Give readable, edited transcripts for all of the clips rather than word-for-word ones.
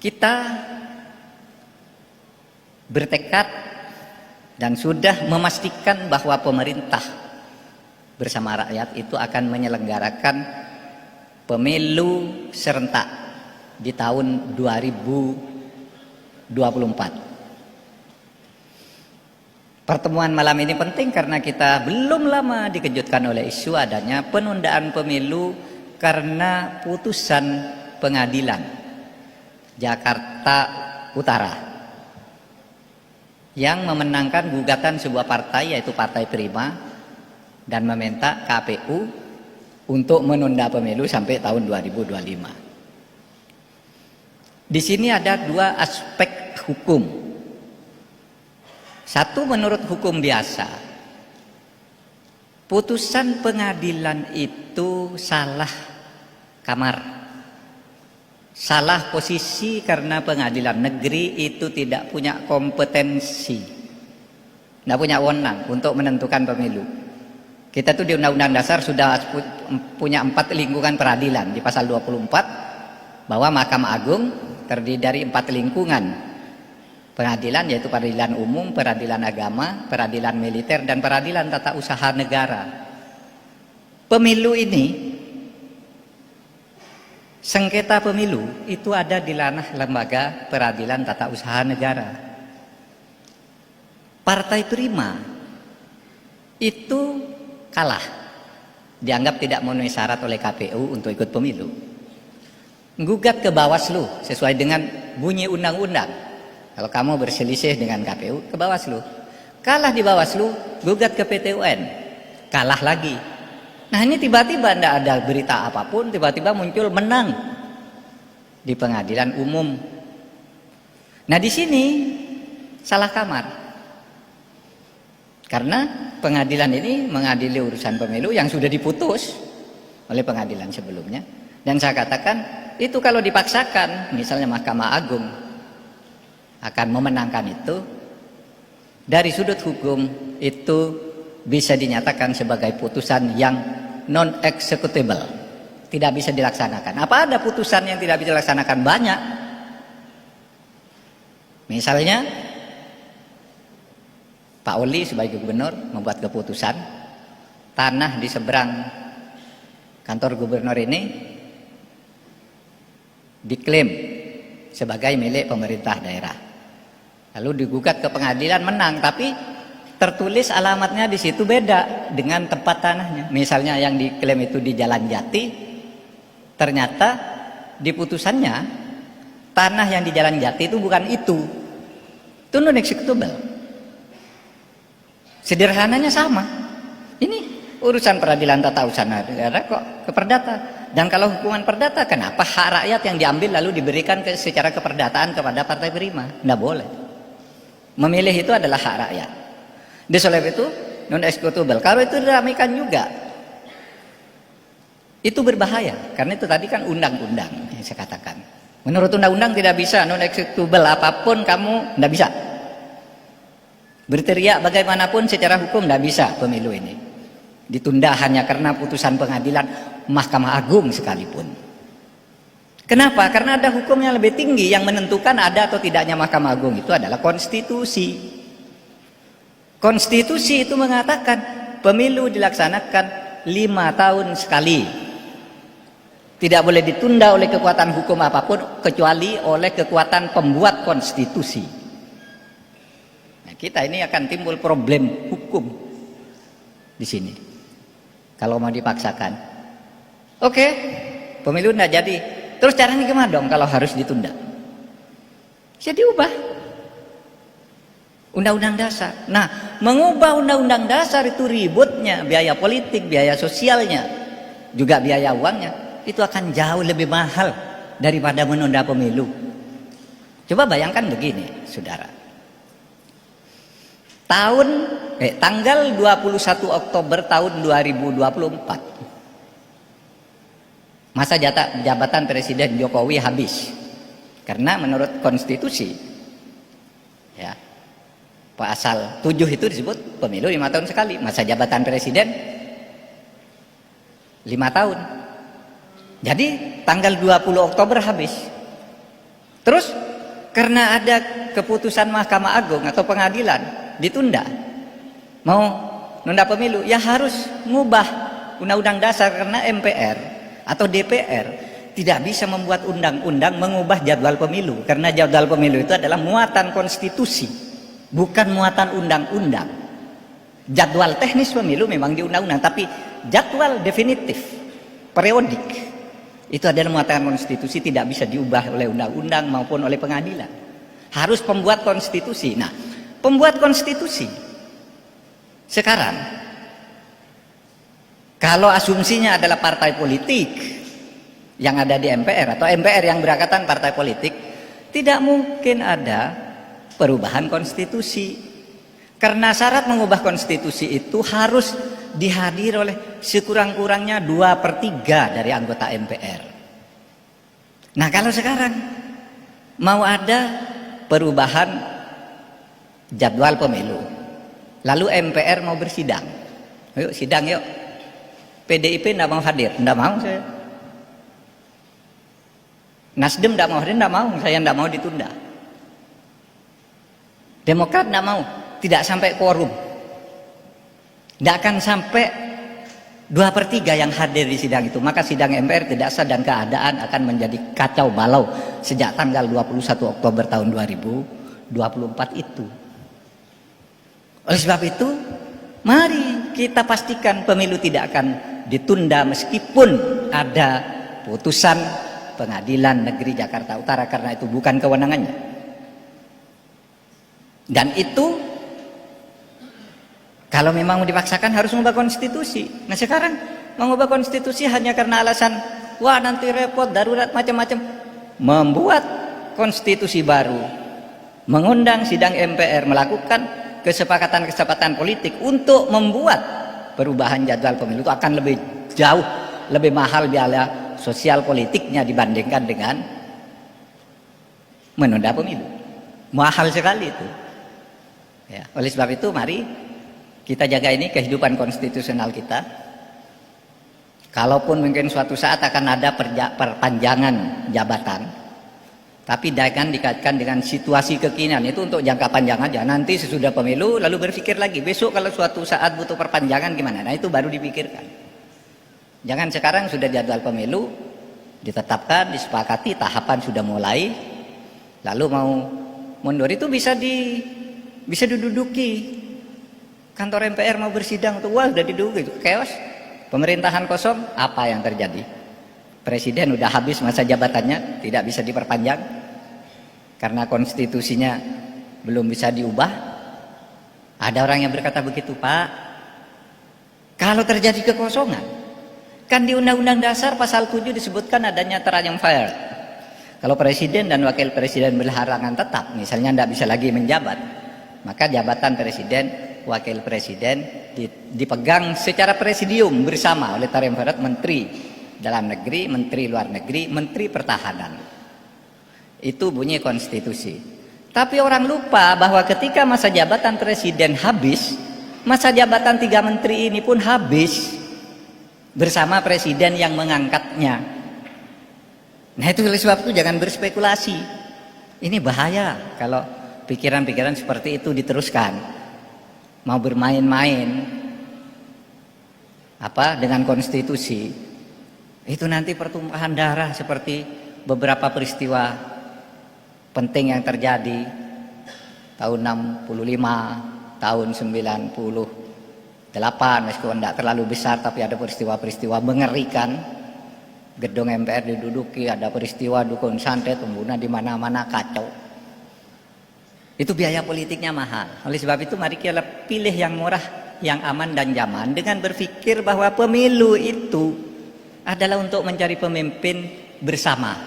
Kita bertekad dan sudah memastikan bahwa pemerintah bersama rakyat itu akan menyelenggarakan pemilu serentak di tahun 2024. Pertemuan malam ini penting karena kita belum lama dikejutkan oleh isu adanya penundaan pemilu karena putusan pengadilan Jakarta Utara yang memenangkan gugatan sebuah partai, yaitu Partai Prima, dan meminta KPU untuk menunda pemilu sampai tahun 2025. Di sini ada dua aspek hukum. Satu, menurut hukum biasa, putusan pengadilan itu salah kamar, salah posisi karena pengadilan negeri itu tidak punya kompetensi, tidak punya wewenang untuk menentukan pemilu. Kita tuh di Undang-Undang Dasar sudah punya 4 lingkungan peradilan di pasal 24, bahwa Mahkamah Agung terdiri dari 4 lingkungan peradilan, yaitu peradilan umum, peradilan agama, peradilan militer, dan peradilan tata usaha negara. Pemilu ini, sengketa pemilu itu ada di ranah lembaga peradilan tata usaha negara. Partai Prima itu kalah, dianggap tidak memenuhi syarat oleh KPU untuk ikut pemilu. Gugat ke Bawaslu sesuai dengan bunyi undang-undang. Kalau kamu berselisih dengan KPU, ke Bawaslu. Kalah di Bawaslu, gugat ke PT UN, kalah lagi. Nah, ini tiba-tiba tidak ada berita apapun, tiba-tiba muncul menang di pengadilan umum. Nah, di sini salah kamar, karena pengadilan ini mengadili urusan pemilu yang sudah diputus oleh pengadilan sebelumnya. Dan saya katakan, itu kalau dipaksakan, misalnya Mahkamah Agung akan memenangkan itu, dari sudut hukum itu bisa dinyatakan sebagai putusan yang non-executable, tidak bisa dilaksanakan. Apa ada putusan yang tidak bisa dilaksanakan? Banyak. Misalnya Pak Oli sebagai gubernur membuat keputusan tanah di seberang kantor gubernur ini diklaim sebagai milik pemerintah daerah. Lalu digugat ke pengadilan, menang, tapi tertulis alamatnya di situ beda dengan tempat tanahnya. Misalnya yang diklaim itu di Jalan Jati, ternyata di putusannya tanah yang di Jalan Jati itu bukan itu. Itu non executable. Sederhananya sama. Ini urusan peradilan tata usaha negara kok ke perdata. Dan kalau hukuman perdata, kenapa hak rakyat yang diambil lalu diberikan secara keperdataan kepada Partai Prima? Tidak boleh. Memilih itu adalah hak rakyat. Di sebab itu non executable. Kalau itu diramaikan juga, itu berbahaya, karena itu tadi kan undang-undang yang saya katakan. Menurut undang-undang tidak bisa non executable, apapun kamu tidak bisa. Berteriak bagaimanapun secara hukum tidak bisa pemilu ini ditunda hanya karena putusan pengadilan Mahkamah Agung sekalipun. Kenapa? Karena ada hukum yang lebih tinggi yang menentukan ada atau tidaknya Mahkamah Agung, itu adalah konstitusi. Konstitusi itu mengatakan pemilu dilaksanakan 5 tahun sekali. Tidak boleh ditunda oleh kekuatan hukum apapun kecuali oleh kekuatan pembuat konstitusi. Nah, kita ini akan timbul problem hukum di sini kalau mau dipaksakan. Oke, pemilu tidak jadi. Terus caranya gimana dong kalau harus ditunda? Jadi ubah Undang-Undang Dasar. Nah, mengubah Undang-Undang Dasar itu ributnya, biaya politik, biaya sosialnya, juga biaya uangnya, itu akan jauh lebih mahal daripada menunda pemilu. Coba bayangkan begini, saudara. Tanggal 21 Oktober tahun 2024. Masa jabatan Presiden Jokowi habis. Karena menurut konstitusi, ya, pasal 7 itu disebut pemilu 5 tahun sekali. Masa jabatan presiden 5 tahun. Jadi tanggal 20 Oktober habis. Terus karena ada keputusan Mahkamah Agung atau pengadilan ditunda, mau nunda pemilu, ya harus ngubah Undang-Undang Dasar karena MPR atau DPR tidak bisa membuat undang-undang mengubah jadwal pemilu karena jadwal pemilu itu adalah muatan konstitusi, bukan muatan undang-undang. Jadwal teknis pemilu memang di undang-undang, tapi jadwal definitif, periodik itu adalah muatan konstitusi, tidak bisa diubah oleh undang-undang maupun oleh pengadilan. Harus pembuat konstitusi. Nah, pembuat konstitusi sekarang kalau asumsinya adalah partai politik yang ada di MPR atau MPR yang berangkatan partai politik, tidak mungkin ada perubahan konstitusi. Karena syarat mengubah konstitusi itu harus dihadir oleh sekurang-kurangnya 2/3 dari anggota MPR. Nah, kalau sekarang mau ada perubahan jadwal pemilu, lalu MPR mau bersidang, yuk sidang yuk. PDIP tidak mau hadir, tidak mau saya. Nasdem tidak mau hadir, tidak mau, saya tidak mau ditunda. Demokrat tidak mau, tidak sampai quorum. Tidak akan sampai 2/3 yang hadir di sidang itu. Maka sidang MPR tidak sah dan keadaan akan menjadi kacau balau sejak tanggal 21 Oktober tahun 2024 itu. Oleh sebab itu, mari kita pastikan pemilu tidak akan ditunda meskipun ada putusan Pengadilan Negeri Jakarta Utara karena itu bukan kewenangannya. Dan itu kalau memang mau dipaksakan harus mengubah konstitusi. Nah, sekarang mengubah konstitusi hanya karena alasan wah nanti repot, darurat, macam-macam. Membuat konstitusi baru, mengundang sidang MPR, melakukan kesepakatan-kesepakatan politik untuk membuat perubahan jadwal pemilu itu akan lebih jauh, lebih mahal biaya sosial politiknya dibandingkan dengan menunda pemilu. Mahal sekali itu. Ya, oleh sebab itu mari kita jaga ini kehidupan konstitusional kita. Kalaupun mungkin suatu saat akan ada perpanjangan jabatan, tapi jangan dikaitkan dengan situasi kekinian. Itu untuk jangka panjang aja. Nanti sesudah pemilu lalu berpikir lagi. Besok kalau suatu saat butuh perpanjangan gimana? Nah, itu baru dipikirkan. Jangan sekarang sudah jadwal pemilu ditetapkan, disepakati, tahapan sudah mulai. Lalu mau mundur itu bisa diduduki. Kantor MPR mau bersidang tuh, wah udah diduduki, chaos. Pemerintahan kosong, apa yang terjadi? Presiden udah habis masa jabatannya, tidak bisa diperpanjang karena konstitusinya belum bisa diubah. Ada orang yang berkata begitu, Pak. Kalau terjadi kekosongan, kan di Undang-Undang Dasar pasal 7 disebutkan adanya term yang fair. Kalau presiden dan wakil presiden berhalangan tetap, misalnya tidak bisa lagi menjabat, maka jabatan presiden, wakil presiden dipegang secara presidium bersama oleh term fair menteri dalam negeri, menteri luar negeri, menteri pertahanan. Itu bunyi konstitusi. Tapi orang lupa bahwa ketika masa jabatan presiden habis, masa jabatan 3 menteri ini pun habis bersama presiden yang mengangkatnya. Nah, itu oleh sebab itu jangan berspekulasi. Ini bahaya kalau pikiran-pikiran seperti itu diteruskan. Mau bermain-main dengan konstitusi. Itu nanti pertumpahan darah seperti beberapa peristiwa penting yang terjadi tahun 65, tahun 98, meskipun tidak terlalu besar tapi ada peristiwa-peristiwa mengerikan. Gedung MPR diduduki, ada peristiwa dukun santet, pembunuhan di mana-mana, kacau. Itu biaya politiknya mahal. Oleh sebab itu mari kita pilih yang murah, yang aman dan nyaman dengan berpikir bahwa pemilu itu adalah untuk mencari pemimpin bersama,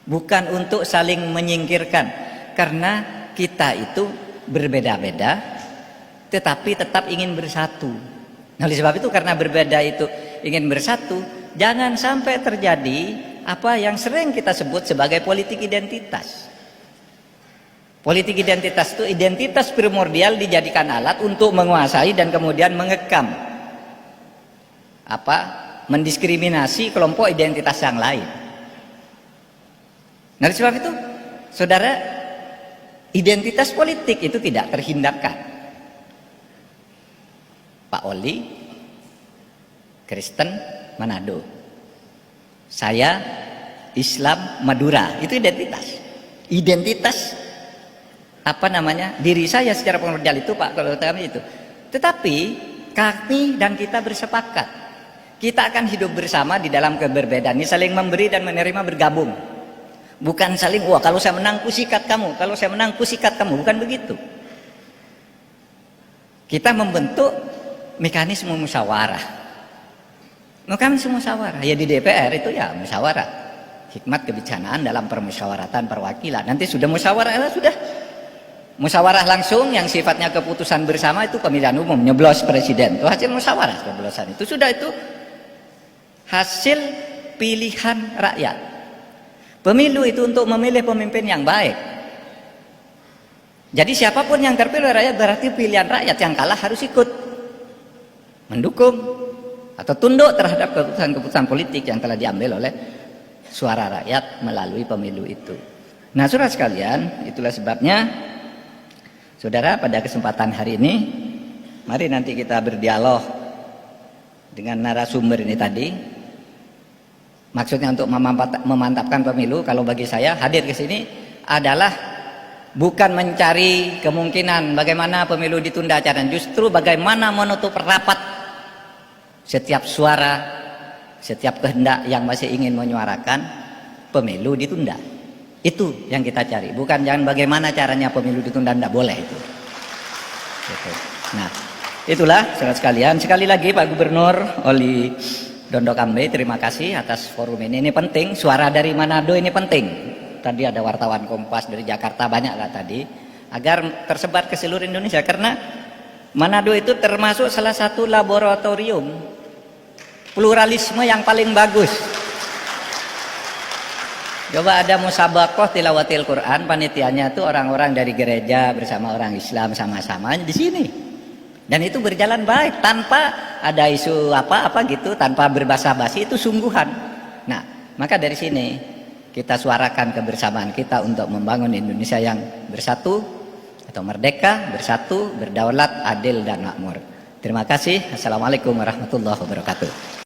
bukan untuk saling menyingkirkan, karena kita itu berbeda-beda tetapi tetap ingin bersatu. Nah, oleh sebab itu karena berbeda itu ingin bersatu, jangan sampai terjadi apa yang sering kita sebut sebagai politik identitas. Politik identitas itu identitas primordial dijadikan alat untuk menguasai dan kemudian mengekam mendiskriminasi kelompok identitas yang lain. Nah, oleh sebab itu Saudara, identitas politik itu tidak terhindarkan. Pak Oli, Kristen, Manado. Saya, Islam, Madura. Itu identitas. Identitas diri saya secara primordial itu Pak, kalau kami itu. Tetapi kami dan kita bersepakat, kita akan hidup bersama di dalam keberbedaan ini, saling memberi dan menerima, bergabung. Bukan saling, wah kalau saya menang ku sikat kamu, kalau saya menang ku sikat kamu, bukan begitu. Kita membentuk mekanisme musyawarah. Mekanisme musyawarah ya di DPR itu ya musyawarah. Hikmat kebijaksanaan dalam permusyawaratan perwakilan. Nanti sudah musyawarah, sudah musyawarah langsung yang sifatnya keputusan bersama itu pemilihan umum, nyeblos presiden. Itu hasil musyawarah penyeblosan. Itu sudah, itu hasil pilihan rakyat. Pemilu itu untuk memilih pemimpin yang baik. Jadi siapapun yang terpilih rakyat berarti pilihan rakyat, yang kalah harus ikut mendukung atau tunduk terhadap keputusan-keputusan politik yang telah diambil oleh suara rakyat melalui pemilu itu. Nah, saudara sekalian, itulah sebabnya saudara pada kesempatan hari ini mari nanti kita berdialog dengan narasumber ini tadi. Maksudnya untuk memantapkan pemilu. Kalau bagi saya hadir ke sini adalah bukan mencari kemungkinan bagaimana pemilu ditunda acara, justru bagaimana menutup rapat setiap suara, setiap kehendak yang masih ingin menyuarakan pemilu ditunda. Itu yang kita cari, bukan jangan bagaimana caranya pemilu ditunda, tidak boleh itu. Gitu. Nah, itulah saudara sekalian. Sekali lagi Pak Gubernur Oli Dondo Kambe, terima kasih atas forum ini. Ini penting, suara dari Manado ini penting. Tadi ada wartawan Kompas dari Jakarta, banyak lah tadi, agar tersebar ke seluruh Indonesia, karena Manado itu termasuk salah satu laboratorium pluralisme yang paling bagus. Coba ada musabakoh tilawatil Quran, panitianya itu orang-orang dari gereja bersama orang Islam sama-sama di sini. Dan itu berjalan baik tanpa ada isu apa-apa gitu, tanpa berbasa-basi, itu sungguhan. Nah, maka dari sini kita suarakan kebersamaan kita untuk membangun Indonesia yang bersatu atau merdeka, bersatu, berdaulat, adil dan makmur. Terima kasih. Assalamualaikum warahmatullahi wabarakatuh.